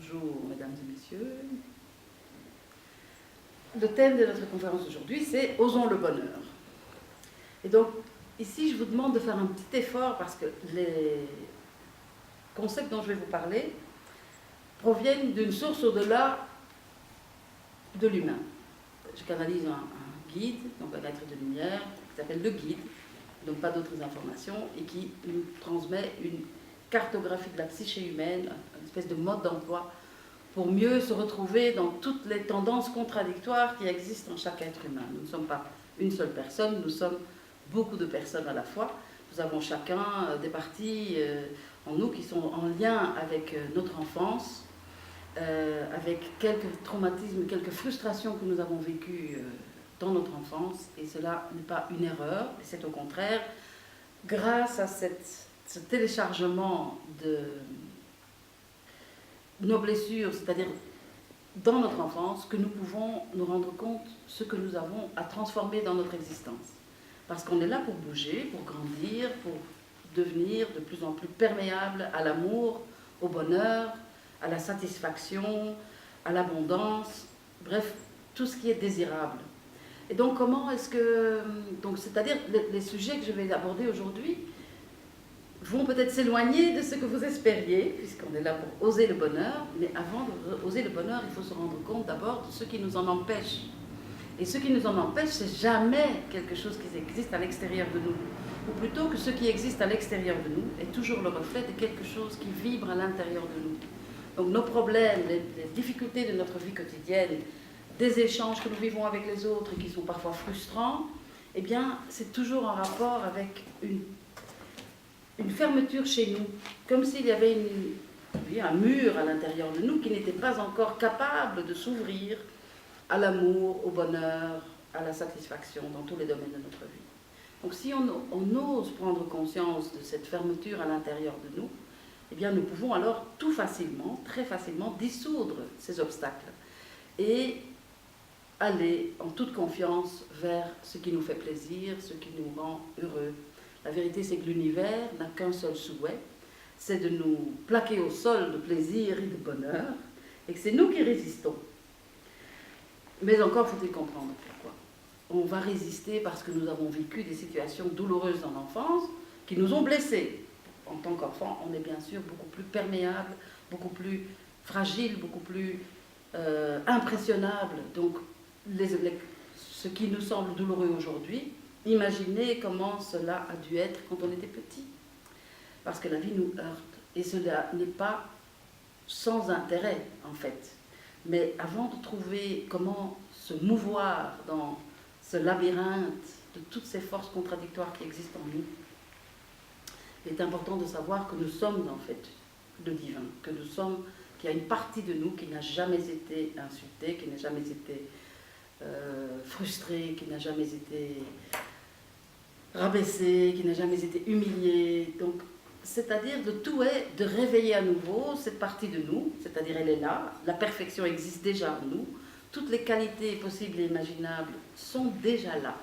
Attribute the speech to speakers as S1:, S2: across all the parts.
S1: Bonjour mesdames et messieurs. Le thème de notre conférence d'aujourd'hui, c'est « Osons le bonheur ». Et donc, ici, je vous demande de faire un petit effort parce que les concepts dont je vais vous parler proviennent d'une source au-delà de l'humain. Je canalise un guide, donc un être de lumière, qui s'appelle le guide, donc pas d'autres informations, et qui nous transmet une cartographie de la psyché humaine, une espèce de mode d'emploi, pour mieux se retrouver dans toutes les tendances contradictoires qui existent en chaque être humain. Nous ne sommes pas une seule personne, nous sommes beaucoup de personnes à la fois. Nous avons chacun des parties en nous qui sont en lien avec notre enfance, avec quelques traumatismes, quelques frustrations que nous avons vécues dans notre enfance, et cela n'est pas une erreur, c'est au contraire, grâce à ce téléchargement de nos blessures, c'est-à-dire dans notre enfance, que nous pouvons nous rendre compte de ce que nous avons à transformer dans notre existence. Parce qu'on est là pour bouger, pour grandir, pour devenir de plus en plus perméable à l'amour, au bonheur, à la satisfaction, à l'abondance, bref, tout ce qui est désirable. Et donc comment est-ce que... c'est-à-dire les sujets que je vais aborder aujourd'hui vont peut-être s'éloigner de ce que vous espériez, puisqu'on est là pour oser le bonheur, mais avant d'oser le bonheur, il faut se rendre compte d'abord de ce qui nous en empêche. Et ce qui nous en empêche, c'est jamais quelque chose qui existe à l'extérieur de nous. Ou plutôt que ce qui existe à l'extérieur de nous est toujours le reflet de quelque chose qui vibre à l'intérieur de nous. Donc nos problèmes, les difficultés de notre vie quotidienne, des échanges que nous vivons avec les autres et qui sont parfois frustrants, eh bien, c'est toujours en rapport avec une fermeture chez nous, comme s'il y avait un mur à l'intérieur de nous qui n'était pas encore capable de s'ouvrir à l'amour, au bonheur, à la satisfaction dans tous les domaines de notre vie. Donc si on ose prendre conscience de cette fermeture à l'intérieur de nous, eh bien nous pouvons alors tout facilement, très facilement, dissoudre ces obstacles et aller en toute confiance vers ce qui nous fait plaisir, ce qui nous rend heureux. La vérité, c'est que l'univers n'a qu'un seul souhait, c'est de nous plaquer au sol de plaisir et de bonheur, et que c'est nous qui résistons. Mais encore faut-il comprendre pourquoi. On va résister parce que nous avons vécu des situations douloureuses dans l'enfance qui nous ont blessés. En tant qu'enfant, on est bien sûr beaucoup plus perméable, beaucoup plus fragile, beaucoup plus impressionnable. Donc, ce qui nous semble douloureux aujourd'hui, imaginez comment cela a dû être quand on était petit. Parce que la vie nous heurte. Et cela n'est pas sans intérêt, en fait. Mais avant de trouver comment se mouvoir dans ce labyrinthe de toutes ces forces contradictoires qui existent en nous, il est important de savoir que nous sommes en fait le divin, qu'il y a une partie de nous qui n'a jamais été insultée, qui n'a jamais été frustrée, qui n'a jamais été rabaissée, qui n'a jamais été humiliée. Donc, c'est-à-dire le tout est de réveiller à nouveau cette partie de nous, c'est-à-dire elle est là, la perfection existe déjà en nous, toutes les qualités possibles et imaginables sont déjà là.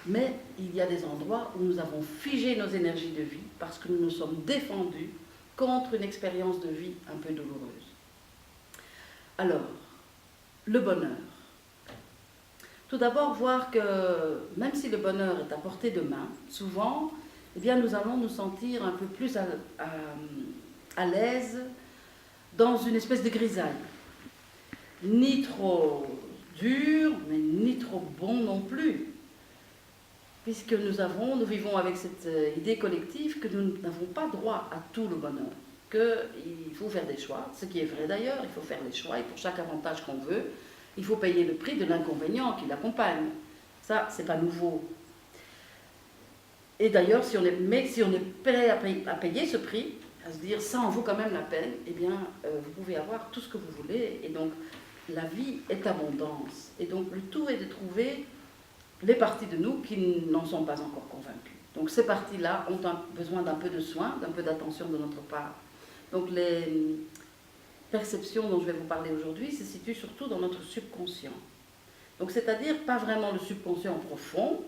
S1: Mais il y a des endroits où nous avons figé nos énergies de vie parce que nous nous sommes défendus contre une expérience de vie un peu douloureuse. Alors, le bonheur. Tout d'abord, voir que même si le bonheur est à portée de main, souvent, eh bien, nous allons nous sentir un peu plus à l'aise dans une espèce de grisaille. Ni trop dur, mais ni trop bon non plus. Puisque nous vivons avec cette idée collective que nous n'avons pas droit à tout le bonheur. Qu'il faut faire des choix, ce qui est vrai d'ailleurs, il faut faire des choix, et pour chaque avantage qu'on veut, il faut payer le prix de l'inconvénient qui l'accompagne. Ça, c'est pas nouveau. Et d'ailleurs, si on est prêt à payer ce prix, à se dire ça en vaut quand même la peine, eh bien, vous pouvez avoir tout ce que vous voulez. Et donc, la vie est abondance. Et donc, le tout est de trouver les parties de nous qui n'en sont pas encore convaincues. Donc, ces parties-là ont besoin d'un peu de soin, d'un peu d'attention de notre part. Donc, les perceptions dont je vais vous parler aujourd'hui se situent surtout dans notre subconscient. Donc, c'est-à-dire pas vraiment le subconscient profond,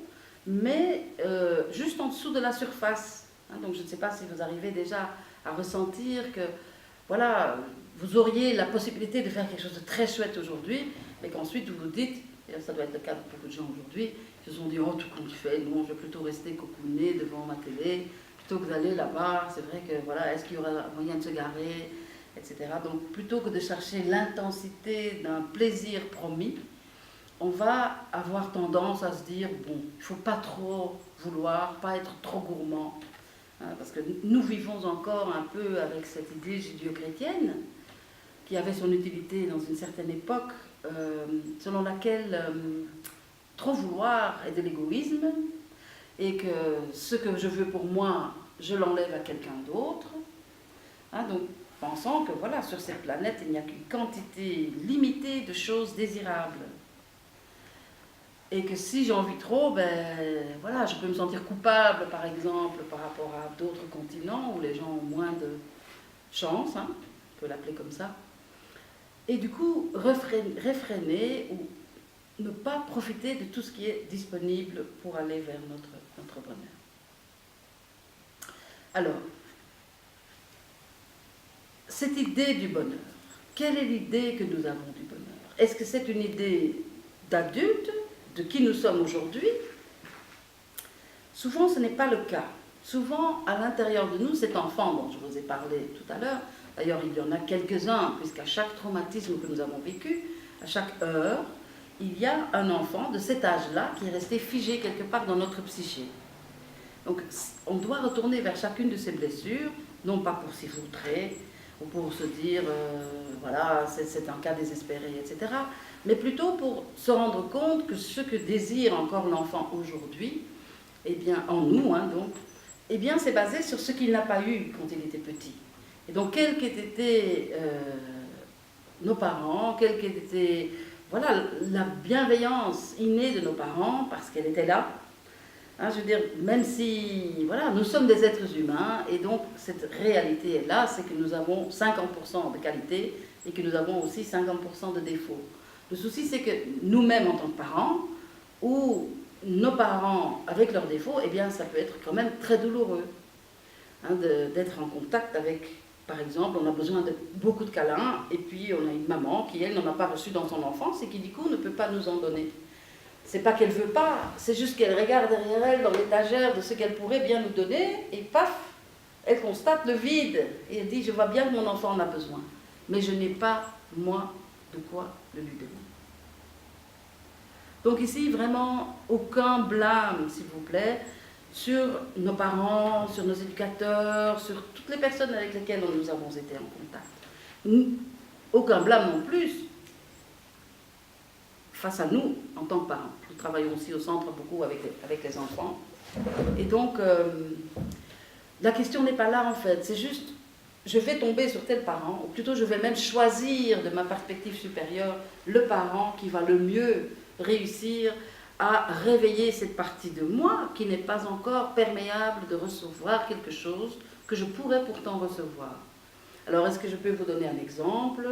S1: mais juste en dessous de la surface. Donc je ne sais pas si vous arrivez déjà à ressentir que, voilà, vous auriez la possibilité de faire quelque chose de très chouette aujourd'hui, mais qu'ensuite vous vous dites, et ça doit être le cas de beaucoup de gens aujourd'hui, ils se sont dit, oh tout compte fait, non, je vais plutôt rester cocooné devant ma télé, plutôt que d'aller là-bas, c'est vrai que voilà, est-ce qu'il y aura moyen de se garer, etc. Donc plutôt que de chercher l'intensité d'un plaisir promis, on va avoir tendance à se dire, bon, il ne faut pas trop vouloir, pas être trop gourmand, hein, parce que nous vivons encore un peu avec cette idée judéo-chrétienne, qui avait son utilité dans une certaine époque, selon laquelle trop vouloir est de l'égoïsme, et que ce que je veux pour moi, je l'enlève à quelqu'un d'autre. Hein, donc, pensant que voilà, sur cette planète, il n'y a qu'une quantité limitée de choses désirables. Et que si j'en vis trop, ben voilà, je peux me sentir coupable, par exemple, par rapport à d'autres continents où les gens ont moins de chance, hein, on peut l'appeler comme ça. Et du coup, réfréner ou ne pas profiter de tout ce qui est disponible pour aller vers notre bonheur. Alors, cette idée du bonheur, quelle est l'idée que nous avons du bonheur? Est-ce que c'est une idée d'adulte, de qui nous sommes aujourd'hui? Souvent, ce n'est pas le cas. Souvent, à l'intérieur de nous, cet enfant dont je vous ai parlé tout à l'heure, d'ailleurs, il y en a quelques-uns, puisqu'à chaque traumatisme que nous avons vécu, à chaque heure, il y a un enfant de cet âge-là qui est resté figé quelque part dans notre psyché. Donc, on doit retourner vers chacune de ces blessures, non pas pour s'y vautrer, ou pour se dire, voilà, c'est un cas désespéré, etc., mais plutôt pour se rendre compte que ce que désire encore l'enfant aujourd'hui, eh bien, en nous, hein, donc, eh bien, c'est basé sur ce qu'il n'a pas eu quand il était petit. Et donc, quels qu'aient été nos parents, quelle qu'ait été voilà, la bienveillance innée de nos parents, parce qu'elle était là. Hein, je veux dire, même si voilà, nous sommes des êtres humains, et donc cette réalité est là, c'est que nous avons 50% de qualité et que nous avons aussi 50% de défauts. Le souci, c'est que nous-mêmes, en tant que parents, ou nos parents avec leurs défauts, eh bien, ça peut être quand même très douloureux, hein, d'être en contact avec, par exemple, on a besoin de beaucoup de câlins, et puis on a une maman qui, elle, n'en a pas reçu dans son enfance, et qui, du coup, ne peut pas nous en donner. C'est pas qu'elle veut pas, c'est juste qu'elle regarde derrière elle dans l'étagère de ce qu'elle pourrait bien nous donner, et paf, elle constate le vide, et elle dit, je vois bien que mon enfant en a besoin, mais je n'ai pas, moi, de quoi le lui donner. Donc ici, vraiment, aucun blâme, s'il vous plaît, sur nos parents, sur nos éducateurs, sur toutes les personnes avec lesquelles nous avons été en contact. Aucun blâme non plus face à nous, en tant que parents. Nous travaillons aussi au centre beaucoup avec les enfants. Et donc, la question n'est pas là, en fait. C'est juste, je vais tomber sur tel parent, ou plutôt je vais même choisir de ma perspective supérieure le parent qui va le mieux réussir à réveiller cette partie de moi qui n'est pas encore perméable de recevoir quelque chose que je pourrais pourtant recevoir. Alors, est-ce que je peux vous donner un exemple?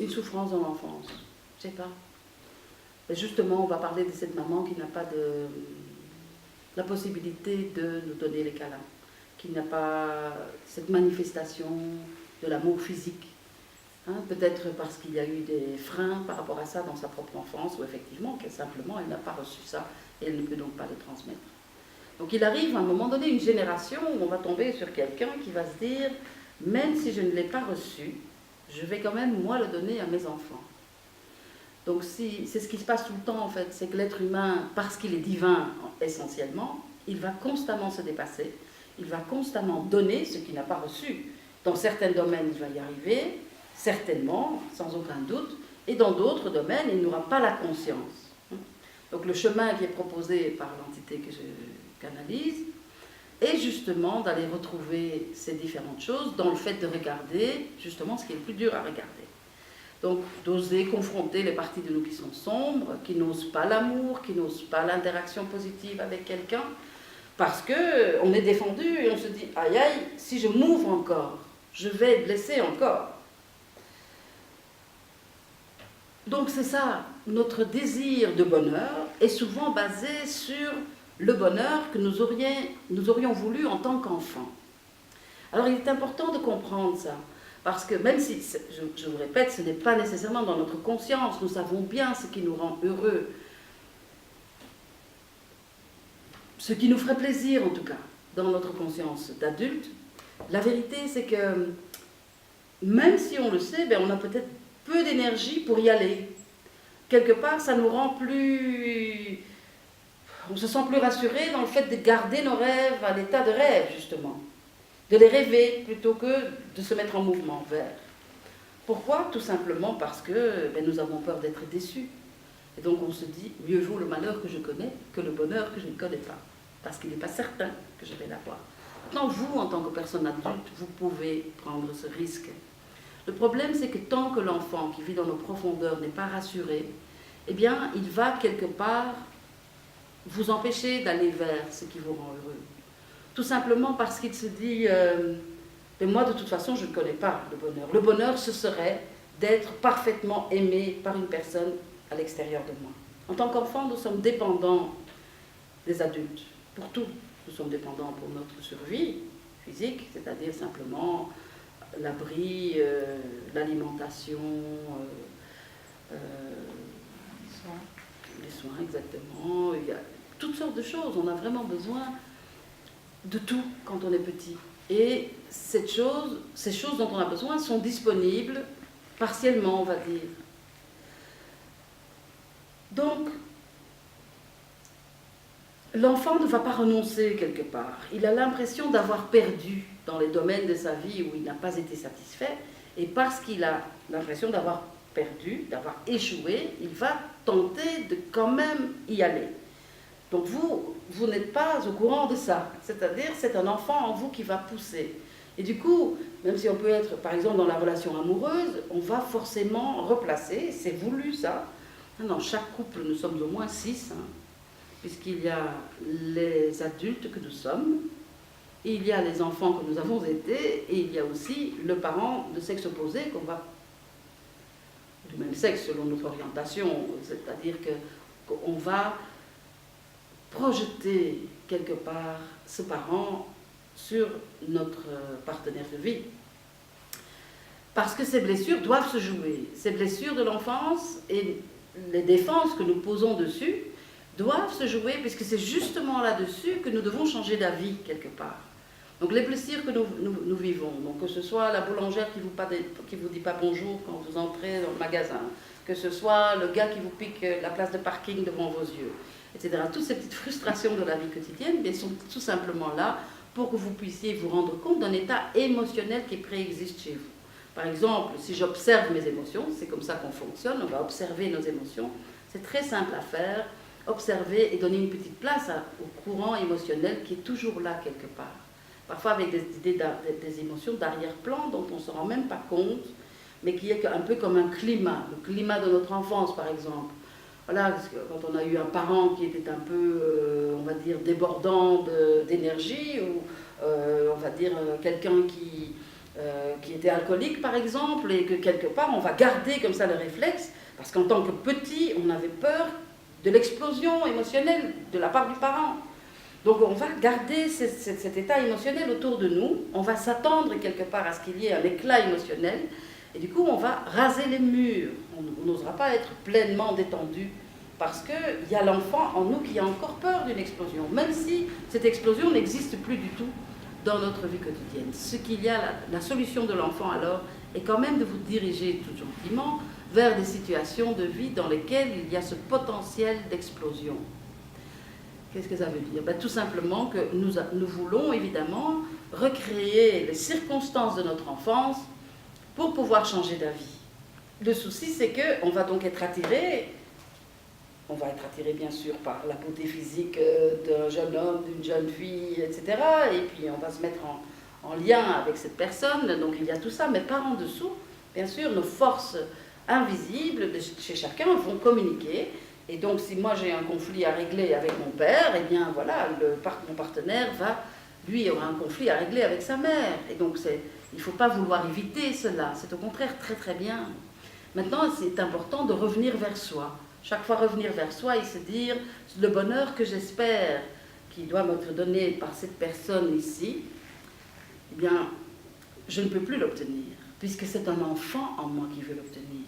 S1: Une souffrance dans l'enfance, je ne sais pas. Et justement, on va parler de cette maman qui n'a pas la possibilité de nous donner les câlins, qui n'a pas cette manifestation de l'amour physique. Hein, peut-être parce qu'il y a eu des freins par rapport à ça dans sa propre enfance, ou effectivement, qu'elle simplement, elle n'a pas reçu ça, et elle ne peut donc pas le transmettre. Donc il arrive à un moment donné une génération où on va tomber sur quelqu'un qui va se dire, même si je ne l'ai pas reçu, je vais quand même, moi, le donner à mes enfants. Donc c'est ce qui se passe tout le temps, en fait, c'est que l'être humain, parce qu'il est divin essentiellement, il va constamment se dépasser, il va constamment donner ce qu'il n'a pas reçu. Dans certains domaines, il va y arriver, certainement, sans aucun doute, et dans d'autres domaines, il n'aura pas la conscience. Donc le chemin qui est proposé par l'entité que je canalise est justement d'aller retrouver ces différentes choses dans le fait de regarder justement ce qui est le plus dur à regarder. Donc d'oser confronter les parties de nous qui sont sombres, qui n'osent pas l'amour, qui n'osent pas l'interaction positive avec quelqu'un, parce qu'on est défendu et on se dit, aïe aïe, si je m'ouvre encore, je vais être blessé encore. Donc c'est ça, notre désir de bonheur est souvent basé sur le bonheur que nous aurions voulu en tant qu'enfants. Alors il est important de comprendre ça, parce que même si, je vous répète, ce n'est pas nécessairement dans notre conscience, nous savons bien ce qui nous rend heureux, ce qui nous ferait plaisir en tout cas, dans notre conscience d'adulte. La vérité c'est que même si on le sait, ben on a peut-être peu d'énergie pour y aller. Quelque part, ça nous rend plus... On se sent plus rassuré dans le fait de garder nos rêves à l'état de rêve, justement. De les rêver plutôt que de se mettre en mouvement vers. Pourquoi? Tout simplement parce que ben, nous avons peur d'être déçus. Et donc on se dit, mieux vaut le malheur que je connais que le bonheur que je ne connais pas. Parce qu'il n'est pas certain que je vais l'avoir. Maintenant, vous, en tant que personne adulte, vous pouvez prendre ce risque. Le problème, c'est que tant que l'enfant qui vit dans nos profondeurs n'est pas rassuré, eh bien, il va quelque part vous empêcher d'aller vers ce qui vous rend heureux. Tout simplement parce qu'il se dit, mais moi, de toute façon, je ne connais pas le bonheur. Le bonheur, ce serait d'être parfaitement aimé par une personne à l'extérieur de moi. En tant qu'enfant, nous sommes dépendants des adultes, pour tout. Nous sommes dépendants pour notre survie physique, c'est-à-dire simplement l'abri, l'alimentation, les soins, exactement. Il y a toutes sortes de choses. On a vraiment besoin de tout quand on est petit. Et ces choses dont on a besoin sont disponibles partiellement, on va dire. Donc, l'enfant ne va pas renoncer quelque part. Il a l'impression d'avoir perdu dans les domaines de sa vie où il n'a pas été satisfait. Et parce qu'il a l'impression d'avoir perdu, d'avoir échoué, il va tenter de quand même y aller. Donc vous n'êtes pas au courant de ça. C'est-à-dire, c'est un enfant en vous qui va pousser. Et du coup, même si on peut être, par exemple, dans la relation amoureuse, on va forcément replacer, c'est voulu ça. Dans chaque couple, nous sommes au moins 6, puisqu'il y a les adultes que nous sommes, il y a les enfants que nous avons été, et il y a aussi le parent de sexe opposé qu'on va, du même sexe selon notre orientation, c'est-à-dire qu'on va projeter quelque part ce parent sur notre partenaire de vie. Parce que ces blessures doivent se jouer. Ces blessures de l'enfance et les défenses que nous posons dessus doivent se jouer, puisque c'est justement là-dessus que nous devons changer d'avis quelque part. Donc les blessures que nous vivons, donc que ce soit la boulangère qui vous dit pas bonjour quand vous entrez dans le magasin, que ce soit le gars qui vous pique la place de parking devant vos yeux, etc. Toutes ces petites frustrations de la vie quotidienne, elles sont tout simplement là pour que vous puissiez vous rendre compte d'un état émotionnel qui préexiste chez vous. Par exemple, si j'observe mes émotions, c'est comme ça qu'on fonctionne, on va observer nos émotions, c'est très simple à faire, observer et donner une petite place au courant émotionnel qui est toujours là quelque part. Parfois avec des émotions d'arrière-plan dont on ne se rend même pas compte, mais qui est un peu comme un climat, le climat de notre enfance par exemple. Voilà, parce que quand on a eu un parent qui était un peu, on va dire, débordant d'énergie, ou on va dire quelqu'un qui était alcoolique par exemple, et que quelque part on va garder comme ça le réflexe, parce qu'en tant que petit, on avait peur de l'explosion émotionnelle de la part du parent. Donc on va garder cet état émotionnel autour de nous, on va s'attendre quelque part à ce qu'il y ait un éclat émotionnel, et du coup on va raser les murs, on n'osera pas être pleinement détendu, parce qu'il y a l'enfant en nous qui a encore peur d'une explosion, même si cette explosion n'existe plus du tout dans notre vie quotidienne. Ce qu'il y a, la solution de l'enfant alors, est quand même de vous diriger tout gentiment vers des situations de vie dans lesquelles il y a ce potentiel d'explosion. Qu'est-ce que ça veut dire? Tout simplement que nous voulons évidemment recréer les circonstances de notre enfance pour pouvoir changer d'avis. Le souci, c'est qu'on va donc être attiré, on va être attiré bien sûr par la beauté physique d'un jeune homme, d'une jeune fille, etc. Et puis on va se mettre en lien avec cette personne, donc il y a tout ça, mais par en dessous, bien sûr, nos forces invisibles de chez chacun vont communiquer. Et donc, si moi j'ai un conflit à régler avec mon père, eh bien voilà, mon partenaire lui aura un conflit à régler avec sa mère. Et donc, il ne faut pas vouloir éviter cela. C'est au contraire très très bien. Maintenant, c'est important de revenir vers soi. Chaque fois revenir vers soi et se dire, le bonheur que j'espère qui doit m'être donné par cette personne ici, eh bien, je ne peux plus l'obtenir, puisque c'est un enfant en moi qui veut l'obtenir.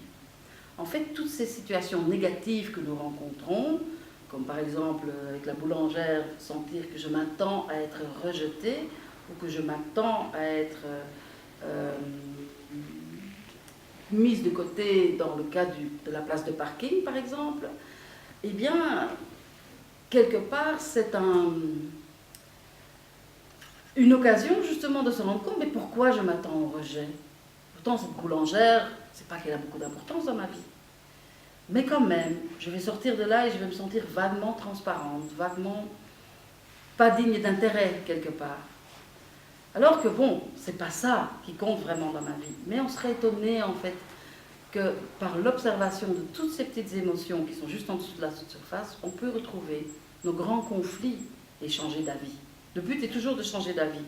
S1: En fait, toutes ces situations négatives que nous rencontrons, comme par exemple avec la boulangère, sentir que je m'attends à être rejetée, ou que je m'attends à être mise de côté dans le cas de la place de parking, par exemple, eh bien, quelque part, c'est une occasion justement de se rendre compte, mais pourquoi je m'attends au rejet? Pourtant, cette boulangère, c'est pas qu'elle a beaucoup d'importance dans ma vie. Mais quand même, je vais sortir de là et je vais me sentir vaguement transparente, vaguement pas digne d'intérêt quelque part. Alors que bon, c'est pas ça qui compte vraiment dans ma vie. Mais on serait étonné en fait que par l'observation de toutes ces petites émotions qui sont juste en dessous de la surface, on peut retrouver nos grands conflits et changer d'avis. Le but est toujours de changer d'avis.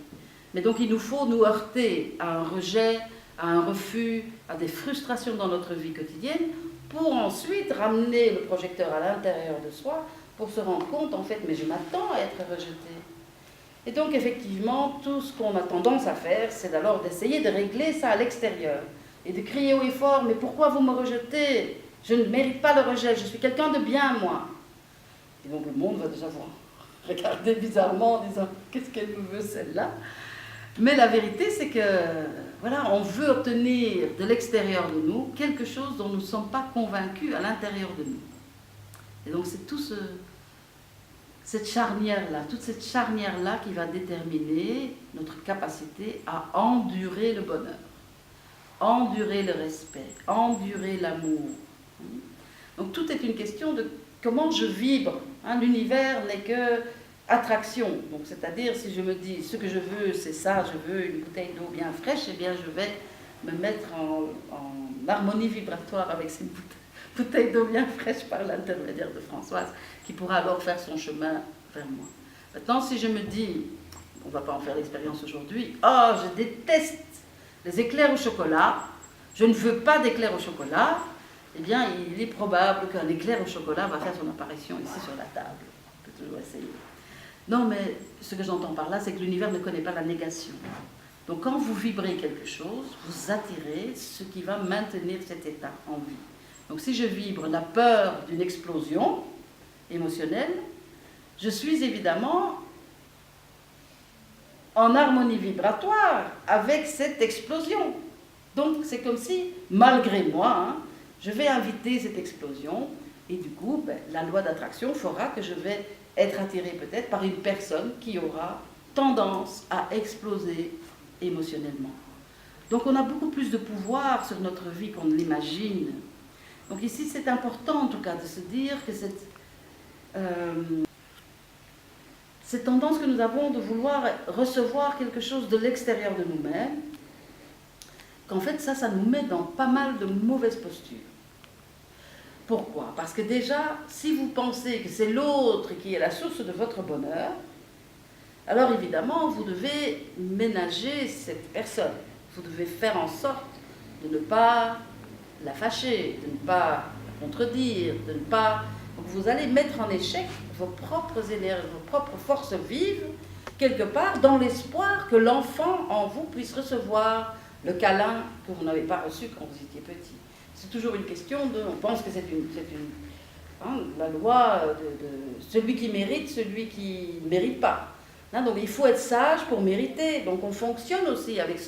S1: Mais donc il nous faut nous heurter à un rejet, à un refus, à des frustrations dans notre vie quotidienne, pour ensuite ramener le projecteur à l'intérieur de soi, pour se rendre compte, en fait, mais je m'attends à être rejeté. Et donc, effectivement, tout ce qu'on a tendance à faire, c'est alors d'essayer de régler ça à l'extérieur, et de crier haut et fort, mais pourquoi vous me rejetez? Je ne mérite pas le rejet, je suis quelqu'un de bien, moi. Et donc, le monde va déjà voir regarder bizarrement en disant, qu'est-ce qu'elle me veut, celle-là? Mais la vérité, c'est que, voilà, on veut obtenir de l'extérieur de nous quelque chose dont nous ne sommes pas convaincus à l'intérieur de nous. Et donc, c'est tout cette charnière-là, toute cette charnière-là qui va déterminer notre capacité à endurer le bonheur, endurer le respect, endurer l'amour. Donc, tout est une question de comment je vibre. L'univers n'est que attraction. Donc, c'est-à-dire, si je me dis, ce que je veux, c'est ça, je veux une bouteille d'eau bien fraîche, eh bien, je vais me mettre en harmonie vibratoire avec cette bouteille d'eau bien fraîche par l'intermédiaire de Françoise, qui pourra alors faire son chemin vers moi. Maintenant, si je me dis, on ne va pas en faire l'expérience aujourd'hui, oh, je déteste les éclairs au chocolat, je ne veux pas d'éclairs au chocolat, eh bien, il est probable qu'un éclair au chocolat va faire son apparition ici sur la table. On peut toujours essayer. Non, mais ce que j'entends par là, c'est que l'univers ne connaît pas la négation. Donc quand vous vibrez quelque chose, vous attirez ce qui va maintenir cet état en vie. Donc si je vibre la peur d'une explosion émotionnelle, je suis évidemment en harmonie vibratoire avec cette explosion. Donc c'est comme si, malgré moi, je vais inviter cette explosion et du coup, la loi d'attraction fera que je vais être attiré peut-être par une personne qui aura tendance à exploser émotionnellement. Donc on a beaucoup plus de pouvoir sur notre vie qu'on ne l'imagine. Donc ici c'est important en tout cas de se dire que cette tendance que nous avons de vouloir recevoir quelque chose de l'extérieur de nous-mêmes, qu'en fait ça nous met dans pas mal de mauvaises postures. Pourquoi? Parce que déjà, si vous pensez que c'est l'autre qui est la source de votre bonheur, alors évidemment, vous devez ménager cette personne. Vous devez faire en sorte de ne pas la fâcher, de ne pas la contredire, de ne pas... Donc vous allez mettre en échec vos propres énergies, vos propres forces vives, quelque part, dans l'espoir que l'enfant en vous puisse recevoir le câlin que vous n'avez pas reçu quand vous étiez petit. C'est toujours une question de... On pense que c'est la loi de celui qui mérite, celui qui ne mérite pas. Donc il faut être sage pour mériter. Donc on fonctionne aussi avec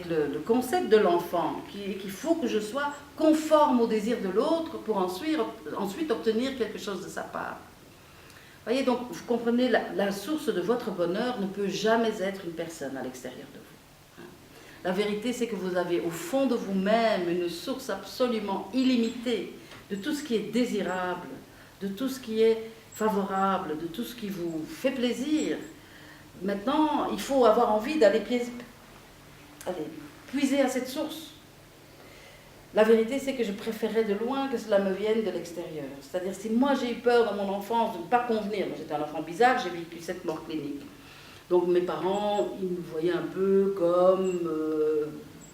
S1: le concept de l'enfant, qu'il faut que je sois conforme au désir de l'autre pour ensuite obtenir quelque chose de sa part. Voyez, donc vous comprenez, la source de votre bonheur ne peut jamais être une personne à l'extérieur de vous. La vérité, c'est que vous avez au fond de vous-même une source absolument illimitée de tout ce qui est désirable, de tout ce qui est favorable, de tout ce qui vous fait plaisir. Maintenant, il faut avoir envie d'aller puiser à cette source. La vérité, c'est que je préférais de loin que cela me vienne de l'extérieur. C'est-à-dire, si moi j'ai eu peur dans mon enfance de ne pas convenir, moi j'étais un enfant bizarre, j'ai vécu 7 morts cliniques. Donc mes parents, ils me voyaient un peu comme,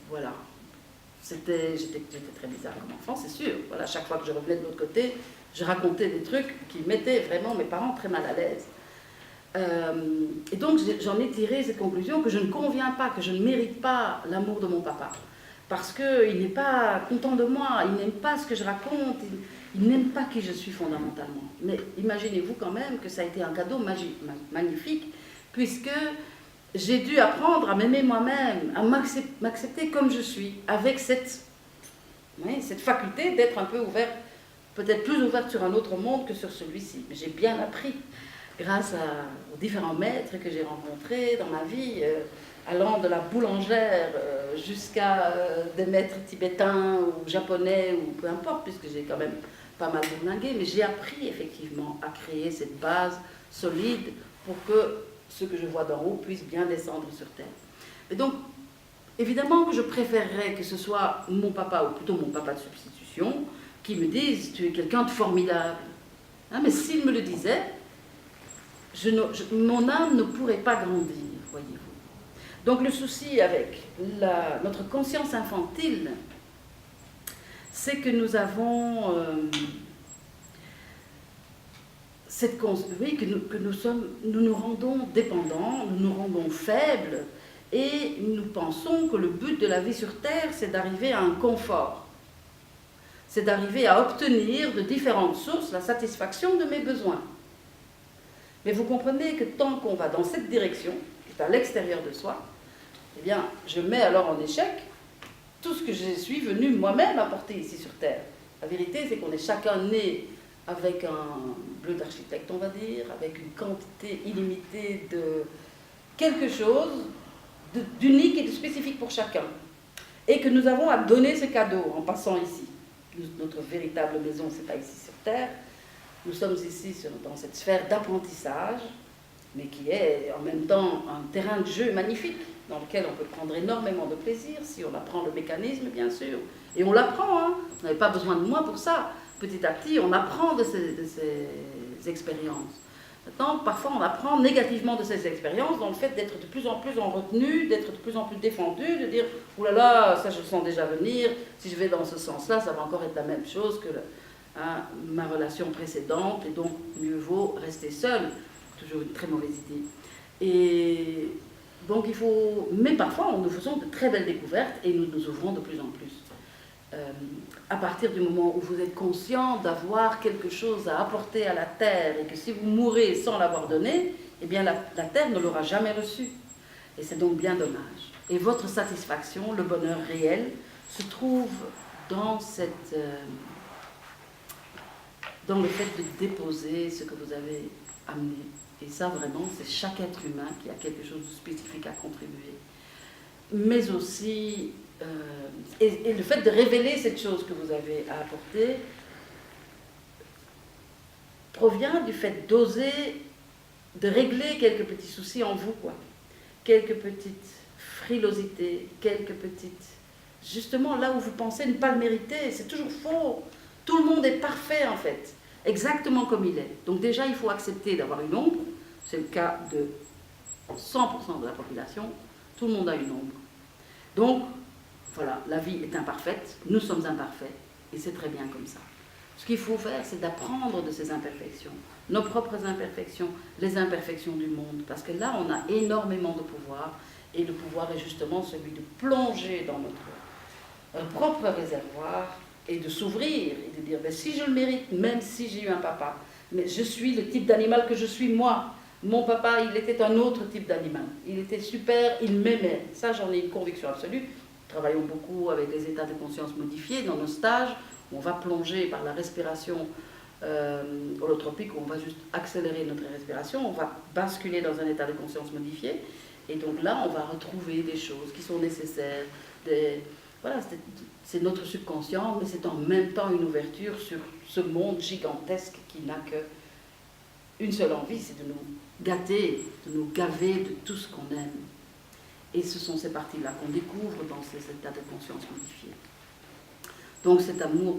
S1: voilà, j'étais très bizarre comme enfant, c'est sûr. Voilà, chaque fois que je revenais de l'autre côté, je racontais des trucs qui mettaient vraiment mes parents très mal à l'aise. Et donc j'en ai tiré cette conclusion que je ne conviens pas, que je ne mérite pas l'amour de mon papa. Parce qu'il n'est pas content de moi, il n'aime pas ce que je raconte, il n'aime pas qui je suis fondamentalement. Mais imaginez-vous quand même que ça a été un cadeau magnifique, puisque j'ai dû apprendre à m'aimer moi-même, à m'accepter comme je suis, avec cette faculté d'être un peu ouverte, peut-être plus ouverte sur un autre monde que sur celui-ci. Mais j'ai bien appris, grâce aux différents maîtres que j'ai rencontrés dans ma vie, allant de la boulangère jusqu'à des maîtres tibétains ou japonais ou peu importe, puisque j'ai quand même pas mal bourlingué, mais j'ai appris effectivement à créer cette base solide pour que ce que je vois d'en haut puisse bien descendre sur terre. Et donc, évidemment que je préférerais que ce soit mon papa, ou plutôt mon papa de substitution, qui me dise « tu es quelqu'un de formidable ». Hein, mais s'il me le disait, mon âme ne pourrait pas grandir, voyez-vous. Donc le souci avec notre conscience infantile, c'est que nous avons nous nous rendons dépendants, nous nous rendons faibles, et nous pensons que le but de la vie sur Terre, c'est d'arriver à un confort. C'est d'arriver à obtenir de différentes sources la satisfaction de mes besoins. Mais vous comprenez que tant qu'on va dans cette direction, qui est à l'extérieur de soi, eh bien, je mets alors en échec tout ce que je suis venu moi-même apporter ici sur Terre. La vérité, c'est qu'on est chacun né avec un bleu d'architecte, on va dire, avec une quantité illimitée de quelque chose d'unique et de spécifique pour chacun. Et que nous avons à donner ce cadeau en passant ici. Notre véritable maison, ce n'est pas ici sur Terre. Nous sommes ici dans cette sphère d'apprentissage, mais qui est en même temps un terrain de jeu magnifique, dans lequel on peut prendre énormément de plaisir, si on apprend le mécanisme, bien sûr. Et on l'apprend, hein. Vous n'avez pas besoin de moi pour ça. Petit à petit, on apprend de ces expériences. Maintenant, parfois, on apprend négativement de ces expériences dans le fait d'être de plus en plus en retenue, d'être de plus en plus défendu, de dire « Ouh là là, ça je le sens déjà venir, si je vais dans ce sens-là, ça va encore être la même chose que ma relation précédente, et donc mieux vaut rester seul. » Toujours une très mauvaise idée. Et donc mais parfois, nous faisons de très belles découvertes et nous nous ouvrons de plus en plus. À partir du moment où vous êtes conscient d'avoir quelque chose à apporter à la Terre et que si vous mourrez sans l'avoir donné, eh bien la Terre ne l'aura jamais reçu. Et c'est donc bien dommage. Et votre satisfaction, le bonheur réel, se trouve dans dans le fait de déposer ce que vous avez amené. Et ça, vraiment, c'est chaque être humain qui a quelque chose de spécifique à contribuer. Mais aussi, et le fait de révéler cette chose que vous avez à apporter provient du fait d'oser, de régler quelques petits soucis en vous, quoi. Quelques petites frilosités, quelques petites... Justement, là où vous pensez ne pas le mériter, c'est toujours faux. Tout le monde est parfait, en fait, exactement comme il est. Donc déjà, il faut accepter d'avoir une ombre. C'est le cas de 100% de la population. Tout le monde a une ombre. Donc, voilà, la vie est imparfaite, nous sommes imparfaits, et c'est très bien comme ça. Ce qu'il faut faire, c'est d'apprendre de ces imperfections, nos propres imperfections, les imperfections du monde, parce que là, on a énormément de pouvoir, et le pouvoir est justement celui de plonger dans notre propre réservoir, et de s'ouvrir, et de dire, ben, si je le mérite, même si j'ai eu un papa, mais je suis le type d'animal que je suis moi. Mon papa, il était un autre type d'animal. Il était super, il m'aimait. Ça, j'en ai une conviction absolue. Nous travaillons beaucoup avec les états de conscience modifiés dans nos stages, où on va plonger par la respiration holotropique, où on va juste accélérer notre respiration, on va basculer dans un état de conscience modifié, et donc là, on va retrouver des choses qui sont nécessaires. Voilà, c'est notre subconscient, mais c'est en même temps une ouverture sur ce monde gigantesque qui n'a qu'une seule envie, c'est de nous gâter, de nous gaver de tout ce qu'on aime. Et ce sont ces parties-là qu'on découvre dans ces états de conscience modifiés. Donc cet amour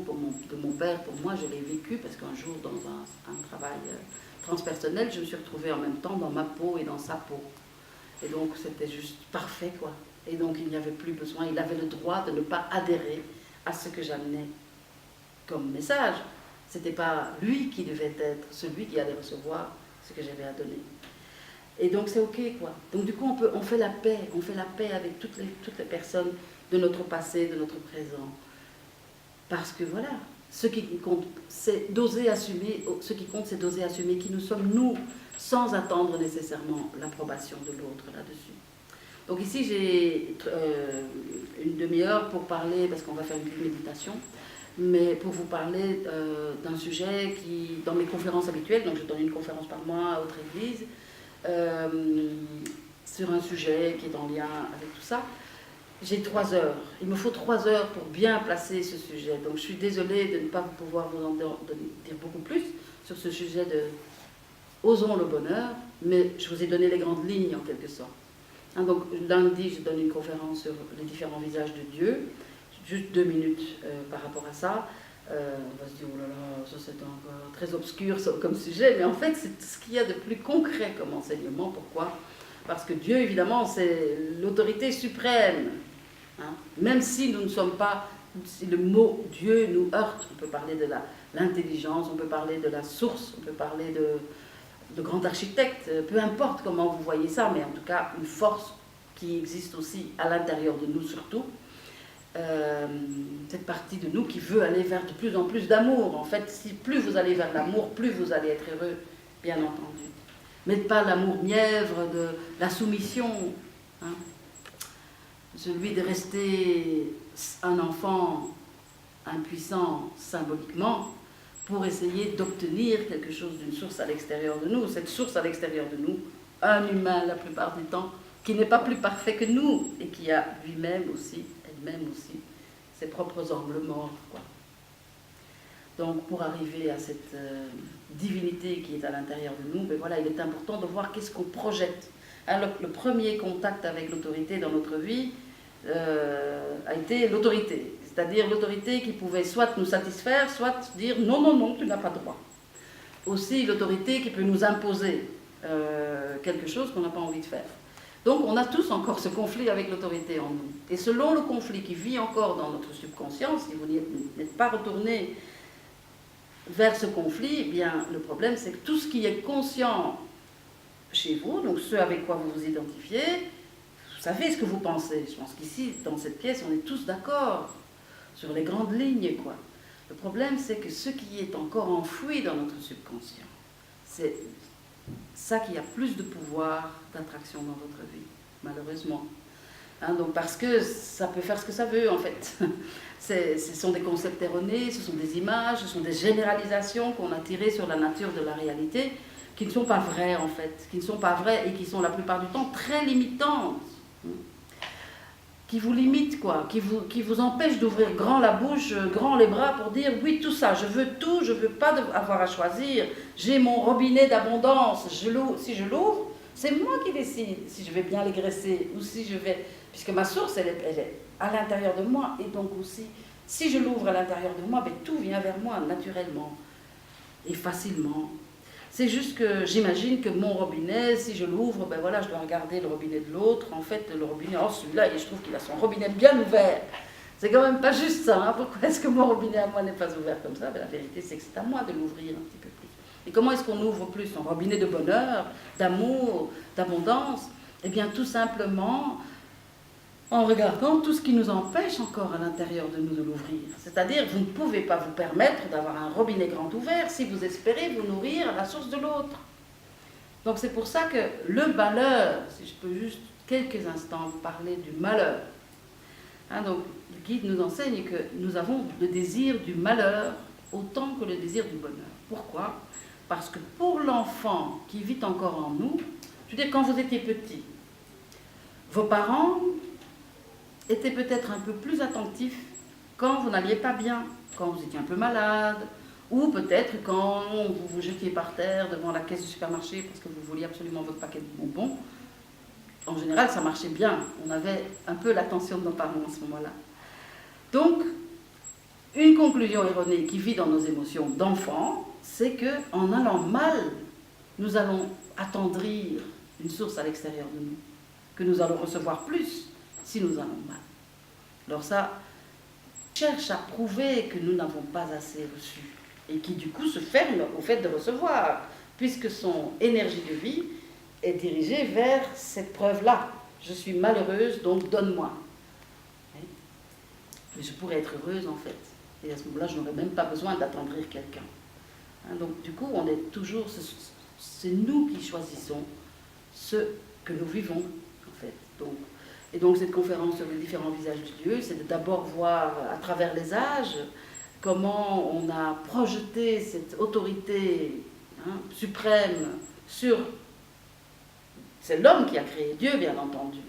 S1: de mon père, pour moi, je l'ai vécu parce qu'un jour, dans un travail transpersonnel, je me suis retrouvée en même temps dans ma peau et dans sa peau. Et donc c'était juste parfait, quoi. Et donc il n'y avait plus besoin, il avait le droit de ne pas adhérer à ce que j'amenais comme message. Ce n'était pas lui qui devait être celui qui allait recevoir ce que j'avais à donner. Et donc c'est ok quoi. Donc du coup on fait la paix avec toutes les personnes de notre passé, de notre présent. Parce que voilà, ce qui compte, c'est d'oser assumer, ce qui compte c'est d'oser assumer qui nous sommes nous, sans attendre nécessairement l'approbation de l'autre là-dessus. Donc ici j'ai une demi-heure pour parler, parce qu'on va faire une petite méditation, mais pour vous parler d'un sujet qui, dans mes conférences habituelles, donc je donne une conférence par mois à autre église, sur un sujet qui est en lien avec tout ça. J'ai 3 heures. Il me faut 3 heures pour bien placer ce sujet. Donc je suis désolée de ne pas pouvoir vous en dire beaucoup plus sur ce sujet de osons le bonheur, mais je vous ai donné les grandes lignes en quelque sorte. Hein, donc lundi, je donne une conférence sur les différents visages de Dieu, juste 2 minutes par rapport à ça. On va se dire, oh là là, ça c'est encore très obscur comme sujet, mais en fait c'est ce qu'il y a de plus concret comme enseignement. Pourquoi ? Parce que Dieu, évidemment, c'est l'autorité suprême. Hein. Même si nous ne sommes pas, si le mot Dieu nous heurte, on peut parler de l'intelligence, on peut parler de la source, on peut parler de grand architecte, peu importe comment vous voyez ça, mais en tout cas une force qui existe aussi à l'intérieur de nous surtout. Cette partie de nous qui veut aller vers de plus en plus d'amour. En fait, si plus vous allez vers l'amour, plus vous allez être heureux, bien entendu. Mais pas l'amour mièvre de la soumission, hein. Celui de rester un enfant impuissant symboliquement pour essayer d'obtenir quelque chose d'une source à l'extérieur de nous. Cette source à l'extérieur de nous, un humain la plupart du temps, qui n'est pas plus parfait que nous et qui a lui-même aussi, elle-même aussi, ses propres angles morts, quoi. Donc pour arriver à cette divinité qui est à l'intérieur de nous, ben voilà, il est important de voir qu'est-ce qu'on projette. Hein, le premier contact avec l'autorité dans notre vie a été l'autorité. C'est-à-dire l'autorité qui pouvait soit nous satisfaire, soit dire non, non, non, tu n'as pas droit. Aussi l'autorité qui peut nous imposer quelque chose qu'on n'a pas envie de faire. Donc on a tous encore ce conflit avec l'autorité en nous. Et selon le conflit qui vit encore dans notre subconscience, si vous n'êtes pas retourné vers ce conflit, eh bien, le problème c'est que tout ce qui est conscient chez vous, donc ce avec quoi vous vous identifiez, vous savez ce que vous pensez. Je pense qu'ici, dans cette pièce, on est tous d'accord sur les grandes lignes, quoi. Le problème c'est que ce qui est encore enfoui dans notre subconscient, c'est ça qui a plus de pouvoir d'attraction dans votre vie, malheureusement. Hein, donc parce que ça peut faire ce que ça veut en fait. Ce sont des concepts erronés, ce sont des images, ce sont des généralisations qu'on a tirées sur la nature de la réalité, qui ne sont pas vraies en fait, qui ne sont pas vraies et qui sont la plupart du temps très limitantes, qui vous limitent quoi, qui vous empêchent d'ouvrir grand la bouche, grand les bras pour dire oui tout ça, je veux tout, je ne veux pas avoir à choisir, j'ai mon robinet d'abondance, si je l'ouvre, c'est moi qui décide si je vais bien les graisser ou si je vais, puisque ma source elle est à l'intérieur de moi et donc aussi si je l'ouvre à l'intérieur de moi, ben, tout vient vers moi naturellement et facilement. C'est juste que j'imagine que mon robinet, si je l'ouvre, ben voilà, je dois regarder le robinet de l'autre. En fait, le robinet, oh celui-là, je trouve qu'il a son robinet bien ouvert. C'est quand même pas juste ça. Hein. Pourquoi est-ce que mon robinet à moi n'est pas ouvert comme ça? Ben, la vérité, c'est que c'est à moi de l'ouvrir un petit peu plus. Et comment est-ce qu'on ouvre plus son robinet de bonheur, d'amour, d'abondance? Eh bien, tout simplement en regardant tout ce qui nous empêche encore à l'intérieur de nous de l'ouvrir. C'est-à-dire, vous ne pouvez pas vous permettre d'avoir un robinet grand ouvert si vous espérez vous nourrir à la source de l'autre. Donc c'est pour ça que le malheur, si je peux juste quelques instants vous parler du malheur, hein, donc le guide nous enseigne que nous avons le désir du malheur autant que le désir du bonheur. Pourquoi ? Parce que pour l'enfant qui vit encore en nous, je veux dire, quand vous étiez petit, vos parents étaient peut-être un peu plus attentifs quand vous n'alliez pas bien, quand vous étiez un peu malade, ou peut-être quand vous vous jetiez par terre devant la caisse du supermarché parce que vous vouliez absolument votre paquet de bonbons. En général, ça marchait bien. On avait un peu l'attention de nos parents à ce moment-là. Donc, une conclusion erronée qui vit dans nos émotions d'enfant, c'est qu'en allant mal, nous allons attendrir une source à l'extérieur de nous, que nous allons recevoir plus si nous allons mal. Alors ça cherche à prouver que nous n'avons pas assez reçu et qui du coup se ferme au fait de recevoir, puisque son énergie de vie est dirigé vers cette preuve-là. Je suis malheureuse, donc donne-moi. Mais je pourrais être heureuse en fait. Et à ce moment-là, je n'aurais même pas besoin d'attendrir quelqu'un. Donc du coup, on est toujours, c'est nous qui choisissons ce que nous vivons en fait. Et donc cette conférence sur les différents visages de Dieu, c'est de d'abord voir à travers les âges comment on a projeté cette autorité suprême sur... C'est l'homme qui a créé Dieu, bien entendu.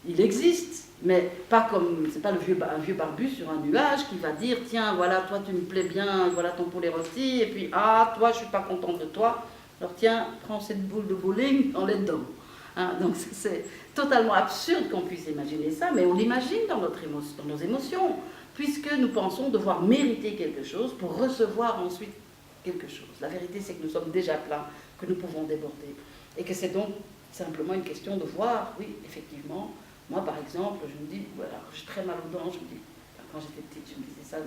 S1: Il existe, mais pas comme... C'est pas un vieux barbu sur un nuage qui va dire « Tiens, voilà, toi tu me plais bien, voilà ton poulet rôti, et puis ah, toi je suis pas contente de toi, alors tiens, prends cette boule de bowling, en les dedans. » Donc c'est totalement absurde qu'on puisse imaginer ça, mais on l'imagine dans nos émotions, puisque nous pensons devoir mériter quelque chose pour recevoir ensuite quelque chose. La vérité, c'est que nous sommes déjà pleins, que nous pouvons déborder. Et que c'est donc simplement une question de voir, oui, effectivement, moi par exemple, je me dis, voilà, j'ai très mal aux dents, je me dis, quand j'étais petite, je me disais ça,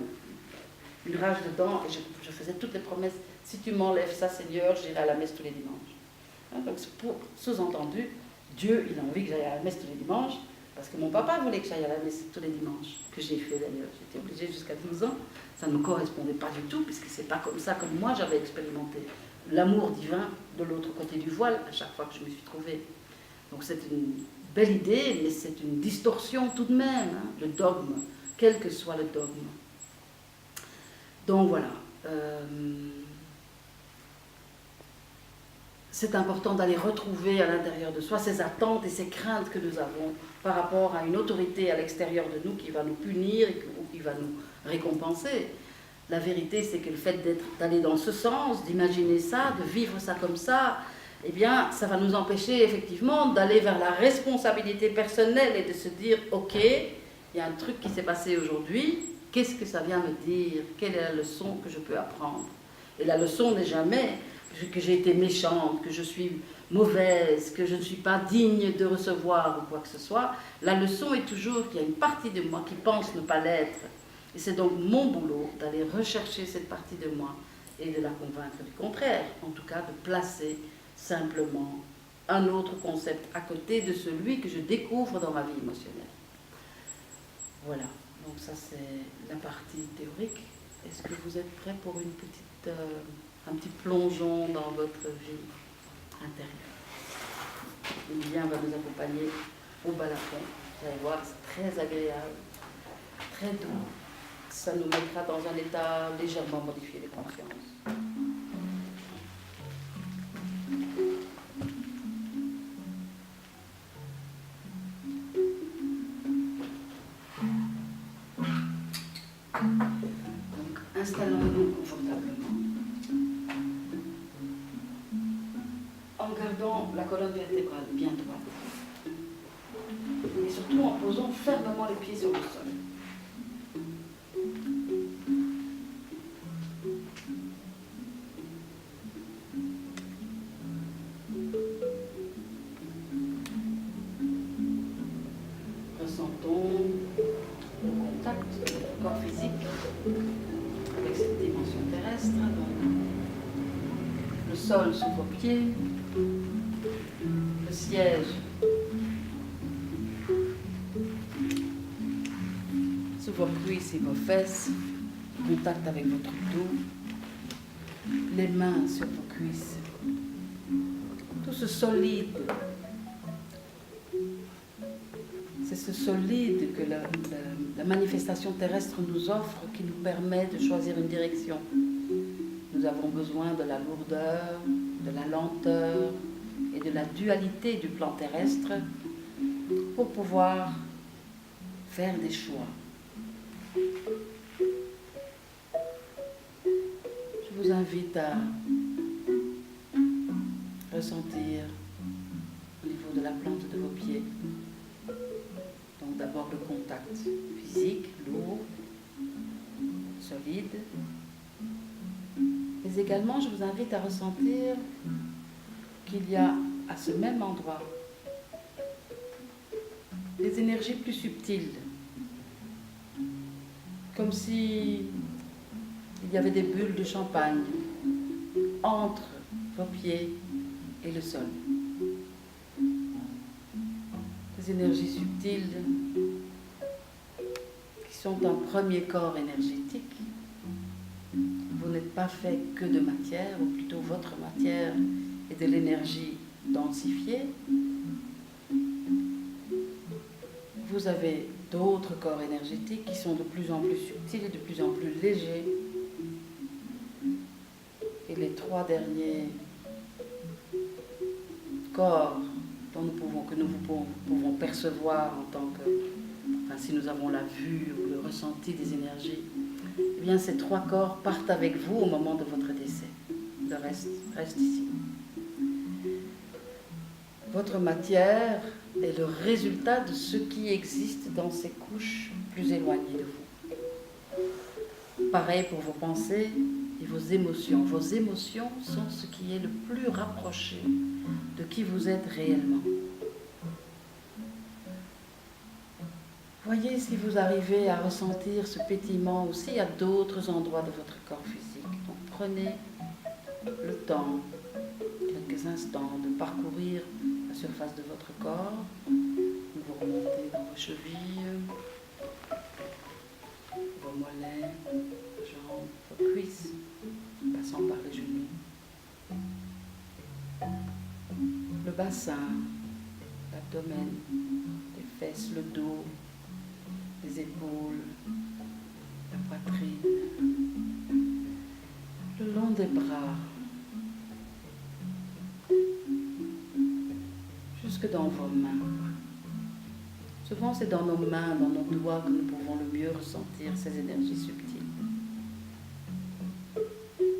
S1: une rage de dents, et je faisais toutes les promesses, si tu m'enlèves ça, Seigneur, j'irai à la messe tous les dimanches. Donc sous-entendu, Dieu, il a envie que j'aille à la messe tous les dimanches, parce que mon papa voulait que j'aille à la messe tous les dimanches, que j'ai fait d'ailleurs. J'étais obligée jusqu'à 12 ans, ça ne me correspondait pas du tout, puisque c'est pas comme ça que moi j'avais expérimenté l'amour divin de l'autre côté du voile à chaque fois que je me suis trouvée. Donc c'est une belle idée, mais c'est une distorsion tout de même, le dogme, quel que soit le dogme. Donc voilà. C'est important d'aller retrouver à l'intérieur de soi ces attentes et ces craintes que nous avons par rapport à une autorité à l'extérieur de nous qui va nous punir ou qui va nous récompenser. La vérité, c'est que le fait d'aller dans ce sens, d'imaginer ça, de vivre ça comme ça, eh bien, ça va nous empêcher effectivement d'aller vers la responsabilité personnelle et de se dire, ok, il y a un truc qui s'est passé aujourd'hui, qu'est-ce que ça vient me dire? Quelle est la leçon que je peux apprendre? Et la leçon n'est jamais que j'ai été méchante, que je suis mauvaise, que je ne suis pas digne de recevoir ou quoi que ce soit. La leçon est toujours qu'il y a une partie de moi qui pense ne pas l'être. Et c'est donc mon boulot d'aller rechercher cette partie de moi et de la convaincre du contraire, en tout cas de placer simplement un autre concept à côté de celui que je découvre dans ma vie émotionnelle. Voilà, donc ça c'est la partie théorique. Est-ce que vous êtes prêts pour un petit plongeon dans votre vie intérieure? Emilien va nous accompagner au balafon. Vous allez voir, c'est très agréable, très doux. Ça nous mettra dans un état légèrement modifié de conscience. Donc, installons-nous confortablement. En gardant la colonne vertébrale bien droite. Et surtout en posant fermement les pieds sur le sol. Ressentons le contact du corps physique avec cette dimension terrestre. Donc, le sol sous vos pieds, le siège sous vos cuisses et vos fesses, contact avec votre dos, les mains sur vos cuisses, tout ce solide. C'est ce solide que la manifestation terrestre nous offre qui nous permet de choisir une direction. Nous avons besoin de la lourdeur, de la lenteur et de la dualité du plan terrestre pour pouvoir faire des choix. Je vous invite à ressentir au niveau de la plante de vos pieds. Donc d'abord le contact physique, lourd, solide. Mais également, je vous invite à ressentir qu'il y a à ce même endroit des énergies plus subtiles. Comme si il y avait des bulles de champagne entre vos pieds et le sol. Des énergies subtiles qui sont un premier corps énergétique. Vous n'êtes pas fait que de matière, ou plutôt votre matière est de l'énergie densifiée. Vous avez d'autres corps énergétiques qui sont de plus en plus subtils et de plus en plus légers. Et les trois derniers corps que nous pouvons percevoir en tant que, enfin, si nous avons la vue ou le ressenti des énergies, eh bien ces trois corps partent avec vous au moment de votre décès. Le reste ici. Votre matière est le résultat de ce qui existe dans ces couches plus éloignées de vous. Pareil pour vos pensées et vos émotions. Vos émotions sont ce qui est le plus rapproché de qui vous êtes réellement. Voyez si vous arrivez à ressentir ce pétillement aussi à d'autres endroits de votre corps physique. Donc prenez le temps, quelques instants, de parcourir la surface de votre corps. Vous remontez dans vos chevilles, vos mollets, vos jambes, vos cuisses, passant par les genoux. Le bassin, l'abdomen, les fesses, le dos, les épaules, la poitrine, le long des bras, jusque dans vos mains. Souvent, c'est dans nos mains, dans nos doigts que nous pouvons le mieux ressentir ces énergies subtiles.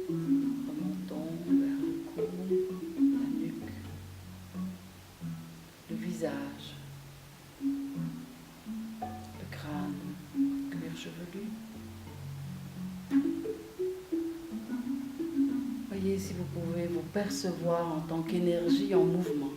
S1: Remontons vers le cou, la nuque, le visage, le crâne, le cuir chevelu. Voyez si vous pouvez vous percevoir en tant qu'énergie en mouvement.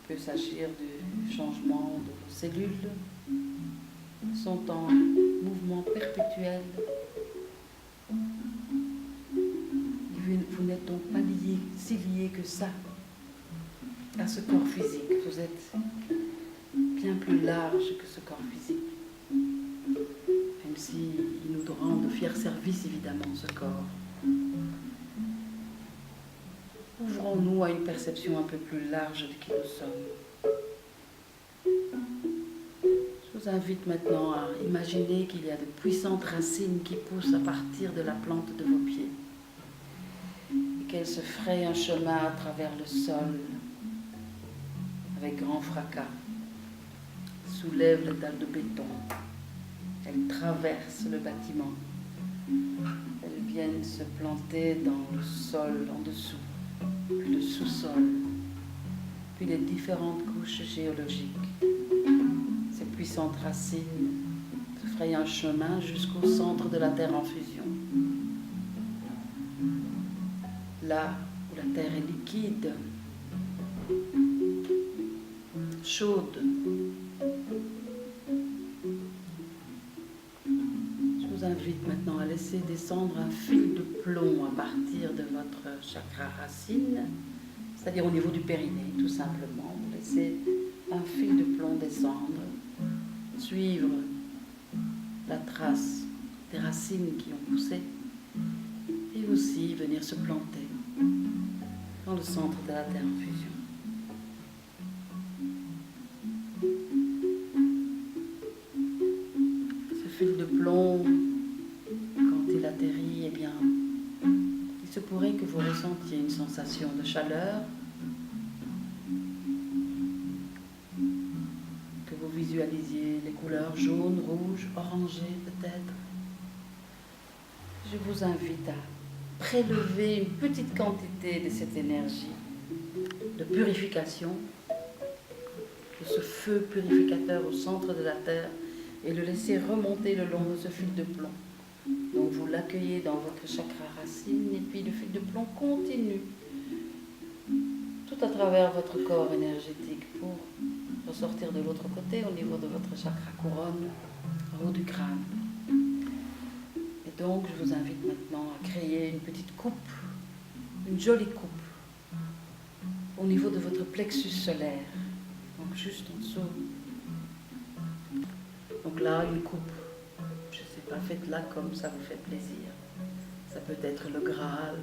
S1: Il peut s'agir du changement de vos cellules, qui sont en mouvement perpétuel. Vous n'êtes donc pas si lié que ça à ce corps physique. Vous êtes bien plus large que ce corps physique. Même s'il nous rend de fiers services, évidemment, ce corps. Ouvrons-nous à une perception un peu plus large de qui nous sommes. Je vous invite maintenant à imaginer qu'il y a de puissantes racines qui poussent à partir de la plante de vos pieds. Et qu'elles se frayent un chemin à travers le sol avec grand fracas. Soulèvent le dalle de béton. Elles traversent le bâtiment. Elles viennent se planter dans le sol en dessous, puis le sous-sol, puis les différentes couches géologiques. Ces puissantes racines se frayent un chemin jusqu'au centre de la Terre en fusion. Là où la Terre est liquide, chaude. Je vous invite maintenant à laisser descendre un fil de plomb à partir de votre chakra racine, c'est-à-dire au niveau du périnée, tout simplement. Vous laissez un fil de plomb descendre, suivre la trace des racines qui ont poussé, et aussi venir se planter dans le centre de la Terre en fusion. Fil de plomb, quand il atterrit, eh bien, il se pourrait que vous ressentiez une sensation de chaleur, que vous visualisiez les couleurs jaune, rouge, orangé peut-être. Je vous invite à prélever une petite quantité de cette énergie de purification, de ce feu purificateur au centre de la Terre, et le laisser remonter le long de ce fil de plomb. Donc vous l'accueillez dans votre chakra racine et puis le fil de plomb continue tout à travers votre corps énergétique pour ressortir de l'autre côté, au niveau de votre chakra couronne, en haut du crâne. Et donc, je vous invite maintenant à créer une petite coupe, une jolie coupe, au niveau de votre plexus solaire. Donc, juste en dessous. Donc là, une coupe, je ne sais pas, faites-la comme ça vous fait plaisir. Ça peut être le Graal,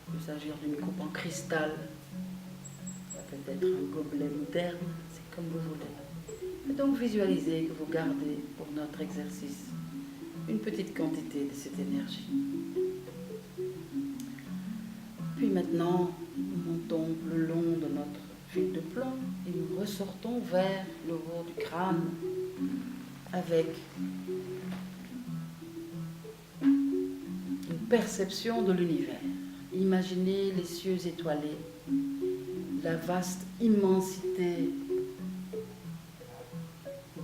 S1: il peut s'agir d'une coupe en cristal, ça peut être un gobelet moderne, c'est comme vous voulez. Et donc visualisez que vous gardez pour notre exercice une petite quantité de cette énergie. Puis maintenant, nous montons le long de notre fil de plomb et nous ressortons vers le haut du crâne avec une perception de l'univers. Imaginez les cieux étoilés, la vaste immensité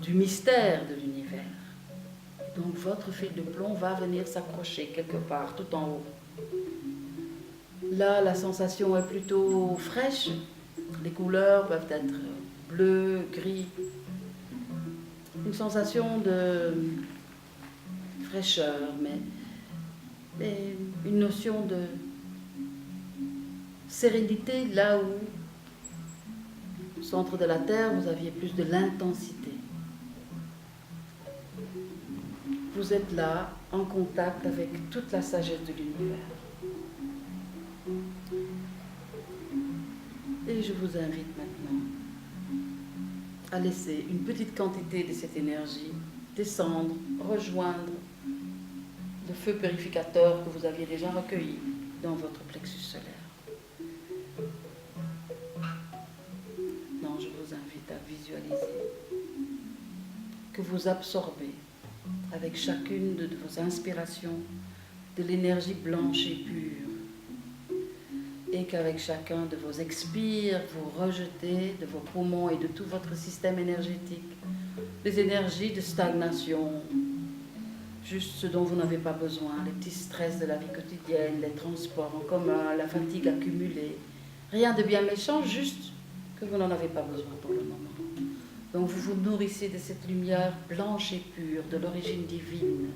S1: du mystère de l'univers. Donc votre fil de plomb va venir s'accrocher quelque part, tout en haut. Là, la sensation est plutôt fraîche. Les couleurs peuvent être bleu, gris. Une sensation de fraîcheur, mais une notion de sérénité là où, au centre de la Terre, vous aviez plus de l'intensité. Vous êtes là, en contact avec toute la sagesse de l'univers. Et je vous invite maintenant à laisser une petite quantité de cette énergie descendre, rejoindre le feu purificateur que vous aviez déjà recueilli dans votre plexus solaire. Non, je vous invite à visualiser que vous absorbez avec chacune de vos inspirations de l'énergie blanche et pure, et qu'avec chacun de vos expires, vous rejetez de vos poumons et de tout votre système énergétique les énergies de stagnation, juste ce dont vous n'avez pas besoin, les petits stress de la vie quotidienne, les transports en commun, la fatigue accumulée. Rien de bien méchant, juste que vous n'en avez pas besoin pour le moment. Donc vous vous nourrissez de cette lumière blanche et pure, de l'origine divine.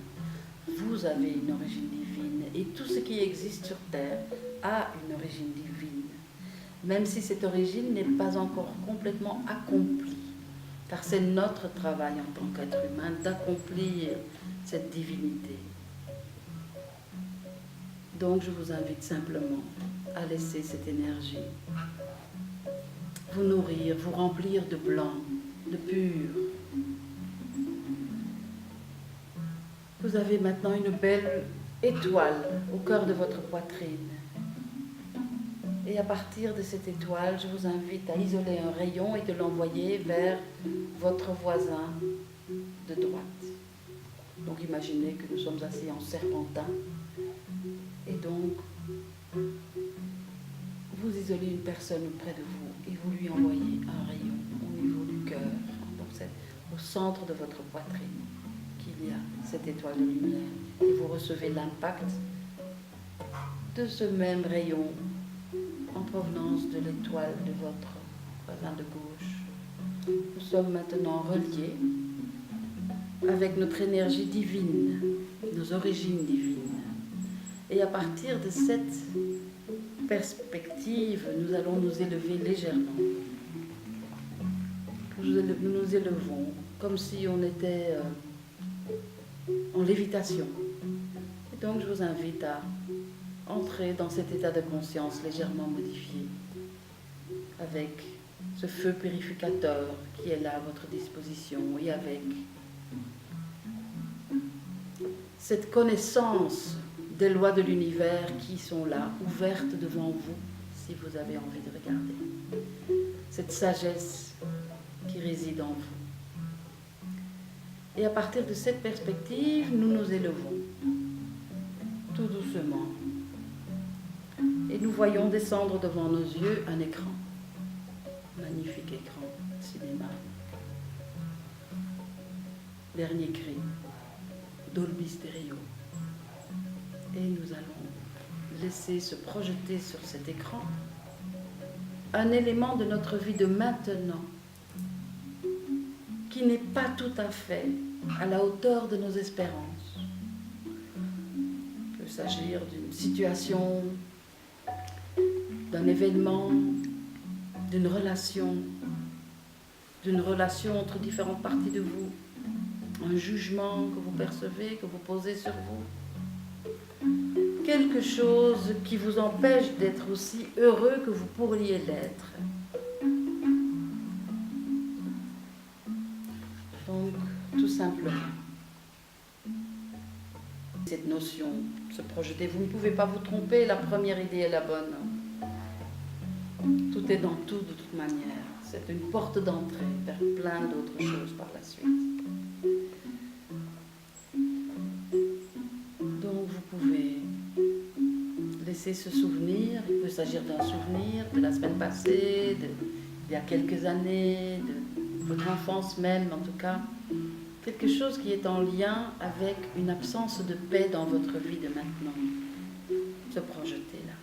S1: Vous avez une origine divine et tout ce qui existe sur Terre a une origine divine, même si cette origine n'est pas encore complètement accomplie, car c'est notre travail en tant qu'être humain d'accomplir cette divinité. Donc je vous invite simplement à laisser cette énergie vous nourrir, vous remplir de blanc, de pur. Vous avez maintenant une belle étoile au cœur de votre poitrine. Et à partir de cette étoile, je vous invite à isoler un rayon et de l'envoyer vers votre voisin de droite. Donc imaginez que nous sommes assis en serpentin. Et donc, vous isolez une personne près de vous et vous lui envoyez un rayon au niveau du cœur. Donc c'est au centre de votre poitrine qu'il y a cette étoile de lumière. Et vous recevez l'impact de ce même rayon en provenance de l'étoile de votre voisin de gauche. Nous sommes maintenant reliés avec notre énergie divine, nos origines divines. Et à partir de cette perspective, nous allons nous élever légèrement. Nous nous élevons comme si on était en lévitation. Et donc je vous invite à entrer dans cet état de conscience légèrement modifié, avec ce feu purificateur qui est là à votre disposition et avec cette connaissance des lois de l'univers qui sont là, ouvertes devant vous, si vous avez envie de regarder. Cette sagesse qui réside en vous. Et à partir de cette perspective, nous nous élevons, tout doucement. Et nous voyons descendre devant nos yeux un écran. Magnifique écran, cinéma. Dernier cri, Dolby Stereo. Et nous allons laisser se projeter sur cet écran un élément de notre vie de maintenant qui n'est pas tout à fait à la hauteur de nos espérances. Il peut s'agir d'une situation, d'un événement, d'une relation entre différentes parties de vous, un jugement que vous percevez, que vous posez sur vous, quelque chose qui vous empêche d'être aussi heureux que vous pourriez l'être. Donc, tout simplement, cette notion, se projeter, vous ne pouvez pas vous tromper, la première idée est la bonne. Tout est dans tout de toute manière. C'est une porte d'entrée vers plein d'autres choses par la suite. Donc vous pouvez laisser ce souvenir, il peut s'agir d'un souvenir de la semaine passée, d'il y a quelques années, de votre enfance même en tout cas, quelque chose qui est en lien avec une absence de paix dans votre vie de maintenant. Se projeter là.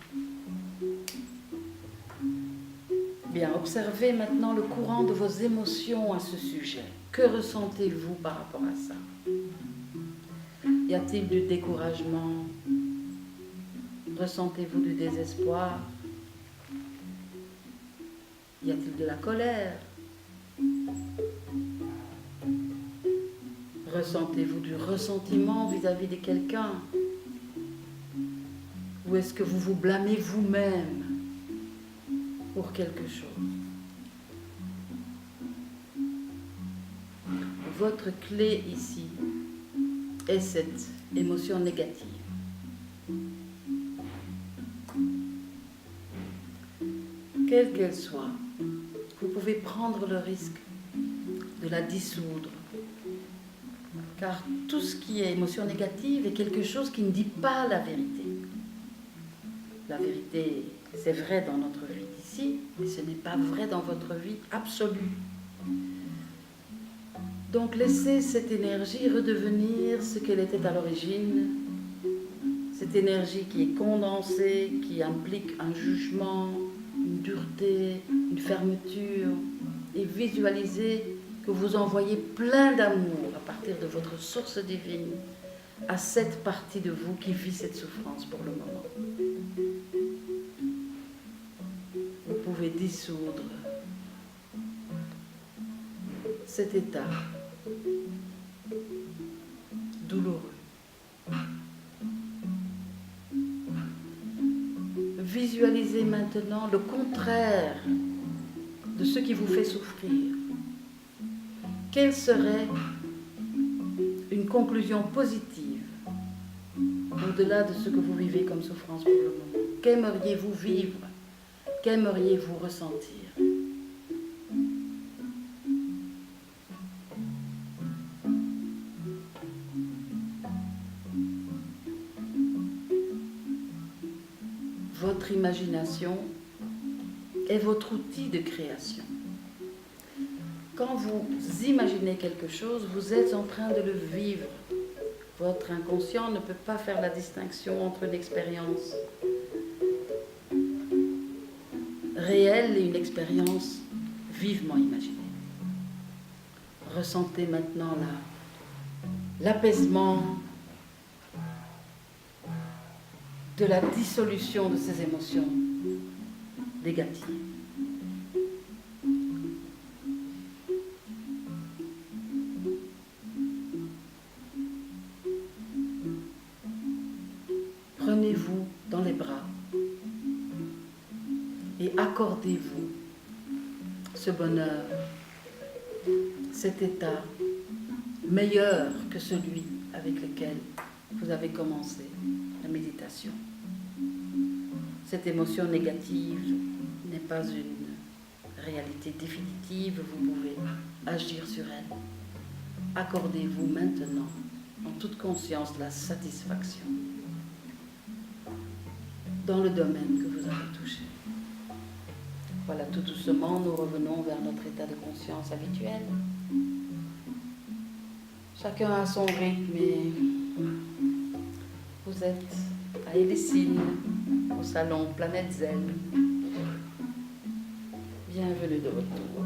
S1: Bien, observez maintenant le courant de vos émotions à ce sujet. Que ressentez-vous par rapport à ça? Y a-t-il du découragement? Ressentez-vous du désespoir? Y a-t-il de la colère? Ressentez-vous du ressentiment vis-à-vis de quelqu'un? Ou est-ce que vous vous blâmez vous-même pour quelque chose? Votre clé ici est cette émotion négative. Quelle qu'elle soit, vous pouvez prendre le risque de la dissoudre. Car tout ce qui est émotion négative est quelque chose qui ne dit pas la vérité. La vérité, c'est vrai dans notre vie d'ici, mais ce n'est pas vrai dans votre vie absolue. Donc laissez cette énergie redevenir ce qu'elle était à l'origine, cette énergie qui est condensée, qui implique un jugement, une dureté, une fermeture, et visualisez que vous envoyez plein d'amour à partir de votre source divine à cette partie de vous qui vit cette souffrance pour le moment. Vous pouvez dissoudre cet état douloureux. Visualisez maintenant le contraire de ce qui vous fait souffrir. Quelle serait une conclusion positive au-delà de ce que vous vivez comme souffrance pour le moment? Qu'aimeriez-vous vivre? Qu'aimeriez-vous ressentir? Votre imagination est votre outil de création. Quand vous imaginez quelque chose, vous êtes en train de le vivre. Votre inconscient ne peut pas faire la distinction entre une expérience réelle et une expérience vivement imaginée. Ressentez maintenant l'apaisement de la dissolution de ces émotions négatives. Prenez-vous dans les bras et accordez-vous ce bonheur, cet état meilleur que celui avec lequel vous avez commencé la méditation. Cette émotion négative n'est pas une réalité définitive, vous pouvez agir sur elle. Accordez-vous maintenant, en toute conscience, la satisfaction dans le domaine que vous avez touché. Voilà, tout doucement, nous revenons vers notre état de conscience habituel. Chacun a son rythme et vous êtes à Elisine, au salon Planète Zen. Bienvenue de retour.